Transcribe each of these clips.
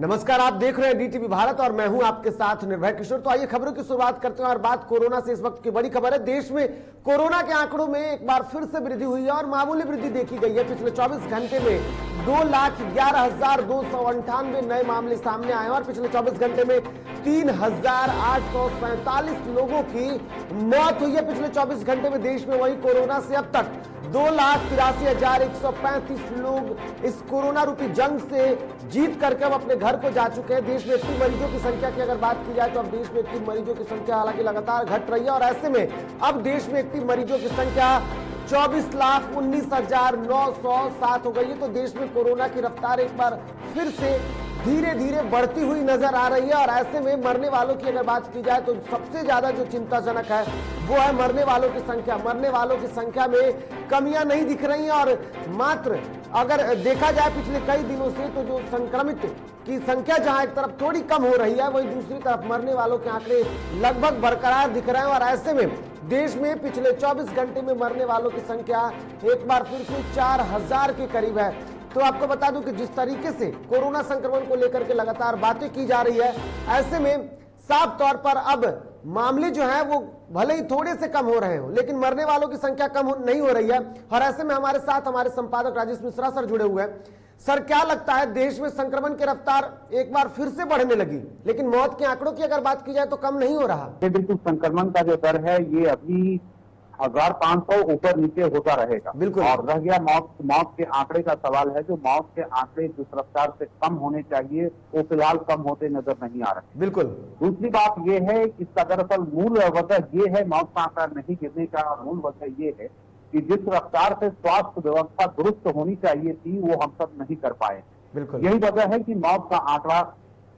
नमस्कार, आप देख रहे हैं डीटीवी भारत और मैं हूं आपके साथ निर्भय किशोर। तो आइए खबरों की शुरुआत करते हैं और बात कोरोना से। इस वक्त की बड़ी खबर है, देश में कोरोना के आंकड़ों में एक बार फिर से वृद्धि हुई है और मामूली वृद्धि देखी गई है। पिछले 24 घंटे में 2,11,298 नए मामले सामने आए और पिछले 24 घंटे में 3,847 लोगों की मौत हुई है। पिछले 24 घंटे में देश में वही कोरोना से अब तक 2,83,135 लोग इस कोरोना रूपी जंग से जीत करके अब अपने घर को जा चुके हैं। देश में एक्टिव मरीजों की संख्या की अगर बात की जाए तो अब देश में एक्टिव मरीजों की संख्या हालांकि लगातार घट रही है और ऐसे में अब देश में एक्टिव मरीजों की संख्या 24,19,907 हो गई है। तो देश में कोरोना की रफ्तार एक बार फिर से धीरे धीरे बढ़ती हुई नजर आ रही है और ऐसे में मरने वालों की अगर बात की जाए तो सबसे ज्यादा जो चिंताजनक है वो है मरने वालों की संख्या। मरने वालों की संख्या में कमियां नहीं दिख रही हैं और मात्र अगर देखा जाए पिछले कई दिनों से तो जो संक्रमित की संख्या जहां एक तरफ थोड़ी कम हो रही है वहीं दूसरी तरफ मरने वालों के आंकड़े लगभग बरकरार दिख रहे हैं और ऐसे में देश में पिछले 24 घंटे में मरने वालों की संख्या एक बार फिर से 4,000 के करीब है। तो आपको बता दूं कि जिस तरीके से कोरोना संक्रमण को लेकर के लगातार बातें की जा रही है, ऐसे में साफ तौर पर अब मामले जो हैं वो भले ही थोड़े से कम हो रहे हो लेकिन मरने वालों की संख्या कम नहीं हो रही है। और ऐसे में हमारे साथ हमारे संपादक राजेश मिश्रा सर जुड़े हुए हैं। सर, क्या लगता है, देश में संक्रमण की रफ्तार एक बार फिर से बढ़ने लगी लेकिन मौत के आंकड़ों की अगर बात की जाए तो कम नहीं हो रहा? बिल्कुल, संक्रमण का जो दर है ये अभी 1,500 ऊपर नीचे होता रहेगा। बिल्कुल। और रह गया मौत के आंकड़े का सवाल है, जो मौत के आंकड़े जिस रफ्तार से कम होने चाहिए वो फिलहाल कम होते नजर नहीं आ रहे। बिल्कुल। दूसरी बात ये है कि इसका दरअसल मूल वजह ये है, मौत का आंकड़ा नहीं गिरने का मूल वजह ये है कि जिस रफ्तार से स्वास्थ्य व्यवस्था दुरुस्त होनी चाहिए थी वो हम सब नहीं कर पाए। बिल्कुल। यही वजह है कि मौत का आंकड़ा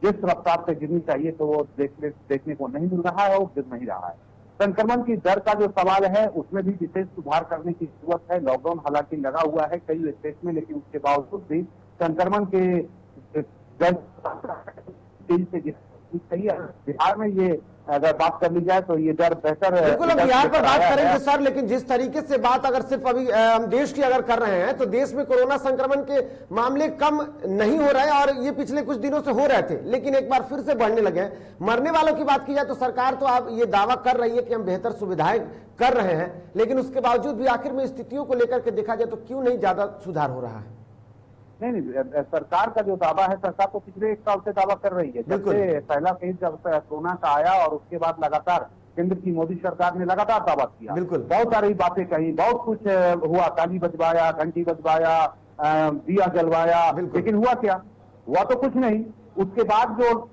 जिस रफ्तार से गिरनी चाहिए तो वो देखने को नहीं मिल रहा है, वो गिर नहीं रहा है। संक्रमण की दर का जो सवाल है उसमें भी विशेष सुधार करने की जरूरत है। लॉकडाउन हालांकि लगा हुआ है कई स्टेट में, लेकिन उसके बावजूद भी संक्रमण के दर तेजी से सही है। बिहार में ये अगर बात कर ली जाए तो ये दर बेहतर। बिल्कुल, हम बिहार पर बात करेंगे सर, लेकिन जिस तरीके से बात अगर सिर्फ अभी हम देश की अगर कर रहे हैं तो देश में कोरोना संक्रमण के मामले कम नहीं हो रहे और ये पिछले कुछ दिनों से हो रहे थे लेकिन एक बार फिर से बढ़ने लगे हैं। मरने वालों की बात की जाए तो सरकार तो आप ये दावा कर रही है कि हम बेहतर सुविधाएं कर रहे हैं, लेकिन उसके बावजूद भी आखिर में स्थितियों को लेकर के देखा जाए तो क्यों नहीं ज्यादा सुधार हो रहा है? नहीं, सरकार का जो दावा है, सरकार तो पिछले 1 साल से दावा कर रही है। जब से पहला फेज जब कोरोना का आया और उसके बाद लगातार केंद्र की मोदी सरकार ने लगातार दावा किया, बहुत सारी बातें कही, बहुत कुछ हुआ, ताली बजवाया, घंटी बजवाया, दिया जलवाया, लेकिन हुआ क्या? हुआ तो कुछ नहीं। उसके बाद जो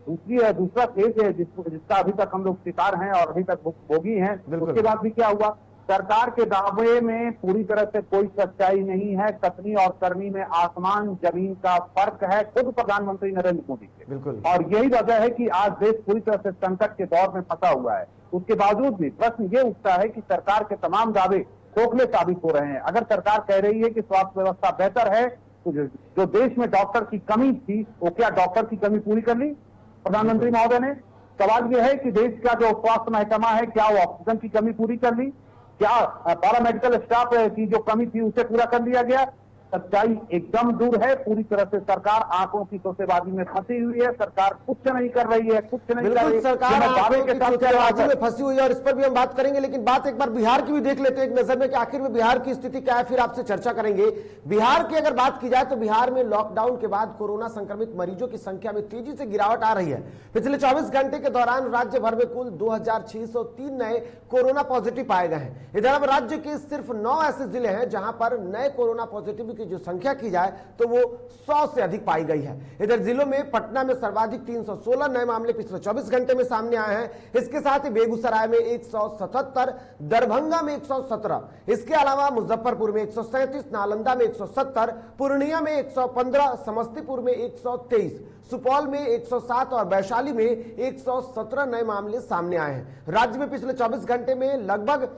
दूसरा फेज है जिसका अभी तक हम लोग शिकार हैं और अभी तक भोगी हैं, उसके बाद भी क्या हुआ? सरकार के दावे में पूरी तरह से कोई सच्चाई नहीं है। कथनी और करनी में आसमान जमीन का फर्क है, खुद प्रधानमंत्री नरेंद्र मोदी के। और यही वजह है कि आज देश पूरी तरह से संकट के दौर में फंसा हुआ है। उसके बावजूद भी प्रश्न ये उठता है कि सरकार के तमाम दावे खोखले साबित हो रहे हैं। अगर सरकार कह रही है कि स्वास्थ्य व्यवस्था बेहतर है तो जो देश में डॉक्टर की कमी थी वो क्या डॉक्टर की कमी पूरी कर ली प्रधानमंत्री महोदय ने? सवाल यह है कि देश का जो स्वास्थ्य महकमा है क्या वो ऑक्सीजन की कमी पूरी कर ली? क्या पैरामेडिकल स्टाफ की जो कमी थी उसे पूरा कर लिया गया? सच्चाई एकदम दूर है। पूरी तरह से सरकार आंकड़ों की शोषेबाजी में फंसी हुई है। सरकार कुछ नहीं कर रही है, कुछ नहीं कर रही है। सरकार आंकड़ों की शोषेबाजी में फंसी हुई है और इस पर भी हम बात करेंगे, लेकिन बात एक बार बिहार की भी देख लेते हैं एक नजर में कि आखिर में बिहार की स्थिति क्या है, फिर आपसे चर्चा करेंगे। बिहार की अगर बात की जाए तो बिहार में लॉकडाउन के बाद कोरोना संक्रमित मरीजों की संख्या में तेजी से गिरावट आ रही है। पिछले 24 घंटे के दौरान राज्य भर में कुल 2,603 नए कोरोना पॉजिटिव पाए गए हैं। इधर अब राज्य के सिर्फ 9 ऐसे जिले हैं जहां पर नए कोरोना पॉजिटिव की जो संख्या की जाए तो वो 100 से अधिक पाई गई है। इधर जिलों में पटना में सर्वाधिक 316 नए मामले पिछले 24 घंटे में सामने आए हैं। इसके साथ ही बेगूसराय में 177, दरभंगा में 117, इसके अलावा मुजफ्फरपुर में 137, नालंदा में 170, पूर्णिया में 115, समस्तीपुर में 123, सुपौल में 107 और वैशाली में 117 नए मामले सामने आए हैं। राज्य में पिछले 24 घंटे में लगभग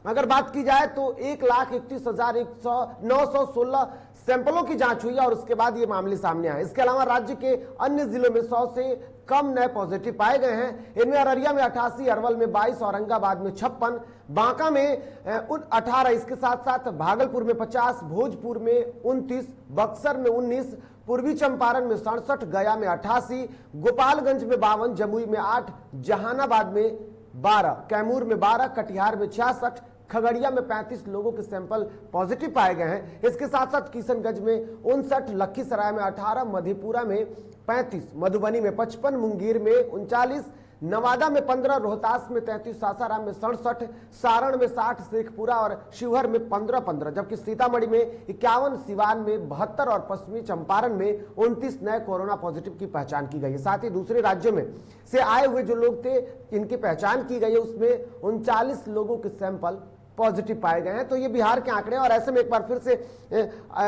अगर बात की जाए तो 1,31,916 सैंपलों की जांच हुई और उसके बाद ये मामले सामने आए। इसके अलावा राज्य के अन्य जिलों में 100 से कम नए पॉजिटिव पाए गए हैं। इनमें अररिया में 88, अरवल में 22, औरंगाबाद में 56, बांका में 18, इसके साथ साथ भागलपुर में 50, भोजपुर में 29, बक्सर में 19, पूर्वी चंपारण में 67, गया में 88, गोपालगंज में 52, जमुई में 8, जहानाबाद में 12, कैमूर में 12, कटिहार में 66, खगड़िया में 35 लोगों के सैंपल पॉजिटिव पाए गए हैं। इसके साथ साथ किशनगंज में 59, लखीसराय में 18, मधेपुरा में 35, मधुबनी में 55, मुंगेर में 39, नवादा में 15, रोहतास में 33, सासाराम में 67, सारण में 60, शेखपुरा और शिवहर में 15, जबकि सीतामढ़ी में 51, सिवान में 72 और पश्चिमी चंपारण में 29 नए कोरोना पॉजिटिव की पहचान की गई है। साथ ही दूसरे राज्यों में से आए हुए जो लोग थे इनकी पहचान की गई है, उसमें 39 लोगों के सैंपल पॉजिटिव पाए गए हैं। तो ये बिहार के आंकड़े, और ऐसे में एक बार फिर से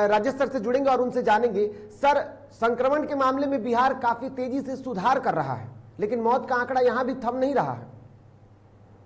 राजेश सर से जुड़ेंगे और उनसे जानेंगे, सर संक्रमण के मामले में बिहार काफी तेजी से सुधार कर रहा है, लेकिन मौत का आंकड़ा यहां भी थम नहीं रहा है।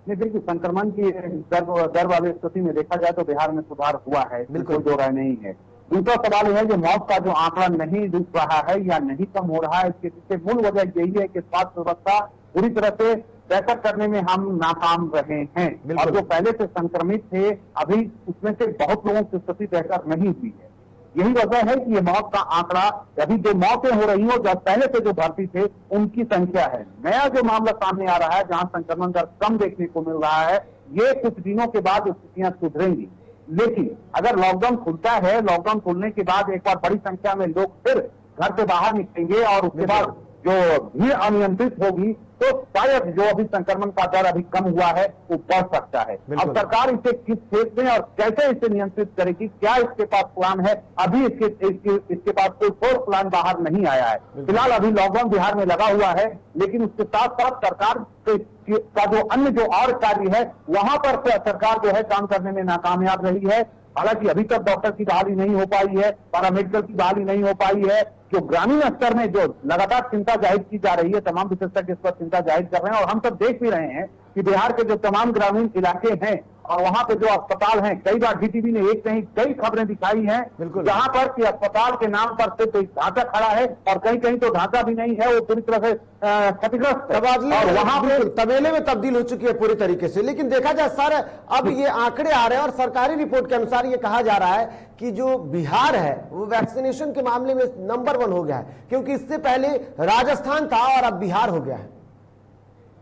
नहीं, देखिए संक्रमण की दर वाली स्थिति में देखा जाए तो बिहार में सुधार हुआ है, बिल्कुल दो राय नहीं है। दूसरा सवाल है जो मौत का जो आंकड़ा नहीं रुक रहा है या नहीं कम हो रहा है, इसके पीछे मूल वजह यही है कि स्वास्थ्य व्यवस्था पूरी तरह से बेहतर करने में हम नाकाम रहे हैं, और जो पहले से संक्रमित थे अभी उसमें से बहुत लोगों की स्थिति बेहतर नहीं हुई है। यही वजह है कि ये मौत का आंकड़ा, अभी जो मौतें हो रही हो जब पहले से जो भर्ती थे उनकी संख्या है। नया जो मामला सामने आ रहा है जहां संक्रमण दर कम देखने को मिल रहा है, ये कुछ दिनों के बाद स्थितियां सुधरेंगी। लेकिन अगर लॉकडाउन खुलता है, लॉकडाउन खुलने के बाद एक बार बड़ी संख्या में लोग फिर घर से बाहर निकलेंगे और उसके बाद जो भीड़ अनियंत्रित होगी तो शायद जो अभी संक्रमण का दर अभी कम हुआ है वो बढ़ सकता है। अब सरकार इसे किस फेज में और कैसे इसे नियंत्रित करेगी, क्या इसके पास प्लान है, अभी इसके पास कोई ठोस प्लान बाहर नहीं आया है। फिलहाल अभी लॉकडाउन बिहार में लगा हुआ है, लेकिन उसके साथ साथ सरकार का जो अन्य जो और कार्य है वहां पर सरकार जो है काम करने में नाकामयाब रही है। हालांकि अभी तक डॉक्टर की बहाली नहीं हो पाई है, पैरामेडिकल की बहाली नहीं हो पाई है। जो ग्रामीण स्तर में जो लगातार चिंता जाहिर की जा रही है, तमाम विशेषज्ञ इस पर चिंता जाहिर कर रहे हैं, और हम सब देख भी रहे हैं कि बिहार के जो तमाम ग्रामीण इलाके हैं और वहां पे जो अस्पताल हैं, कई बार डीटीवी ने एक नहीं कई खबरें दिखाई हैं जहां पर कि अस्पताल के नाम पर सिर्फ एक ढांचा खड़ा है और कहीं कहीं तो ढांचा भी नहीं है, वो पूरी तरह से क्षतिग्रस्त है और वहां पे तबेले में तब्दील हो चुकी है पूरी तरीके से। लेकिन देखा जाए सर, अब ये आंकड़े आ रहे हैं और सरकारी रिपोर्ट के अनुसार ये कहा जा रहा है कि जो बिहार है वो वैक्सीनेशन के मामले में नंबर 1 हो गया है, क्योंकि इससे पहले राजस्थान था और अब बिहार हो गया है।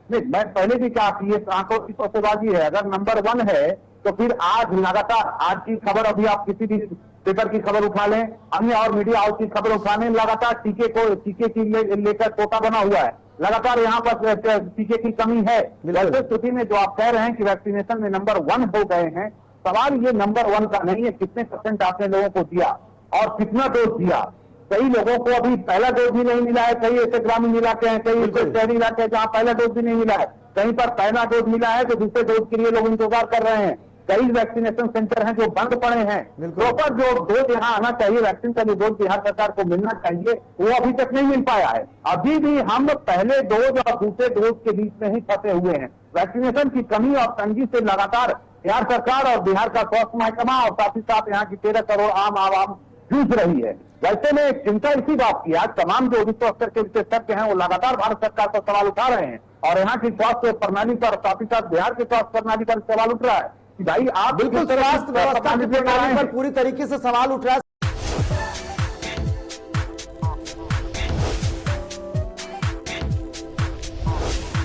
नहीं, मैं पहले भी कहा कि ये आंकड़ों की सौदेबाजी है। अगर नंबर 1 है तो फिर आज लगातार आज की खबर, अभी आप किसी भी पेपर की खबर उठा लें, अन्य और मीडिया हाउस की खबर उठा लें, लगातार टीके की लेकर कोटा बना हुआ है, लगातार यहाँ पर टीके की कमी है। ऐसी स्थिति में जो आप कह रहे हैं कि वैक्सीनेशन में नंबर 1 हो गए हैं, सवाल ये नंबर 1 का नहीं है कितने % आपने लोगों को दिया और कितना डोज दिया। कई लोगों को अभी पहला डोज भी नहीं मिला है, कई ऐसे ग्रामीण इलाके हैं, कई ऐसे शहरी इलाके हैं जहां पहला डोज भी नहीं मिला है, कहीं पर पहला डोज मिला है तो दूसरे डोज के लिए लोग इंतजार कर रहे हैं। कई वैक्सीनेशन सेंटर हैं जो बंद पड़े हैं। प्रॉपर जो डोज यहाँ आना चाहिए, वैक्सीन का जो डोज बिहार सरकार को मिलना चाहिए, वो अभी तक नहीं मिल पाया है। अभी भी हम पहले डोज और दूसरे डोज के बीच में ही फंसे हुए हैं। वैक्सीनेशन की कमी और तंगी से लगातार बिहार सरकार और बिहार का स्वास्थ्य महकमा और साथ ही साथ यहाँ की 13 करोड़ आम आवाम जूझ रही है। वैसे में चिंता इसी बात की, आज तमाम जो विश्व स्तर के विशेषज्ञ हैं वो लगातार भारत सरकार पर सवाल उठा रहे हैं और यहाँ की स्वास्थ्य प्रणाली पर, साथ ही साथ बिहार के स्वास्थ्य प्रणाली पर सवाल उठ रहा है कि भाई आप बिल्कुल स्वास्थ्य व्यवस्था की प्रणाली पर पूरी तरीके से सवाल उठ रहा है।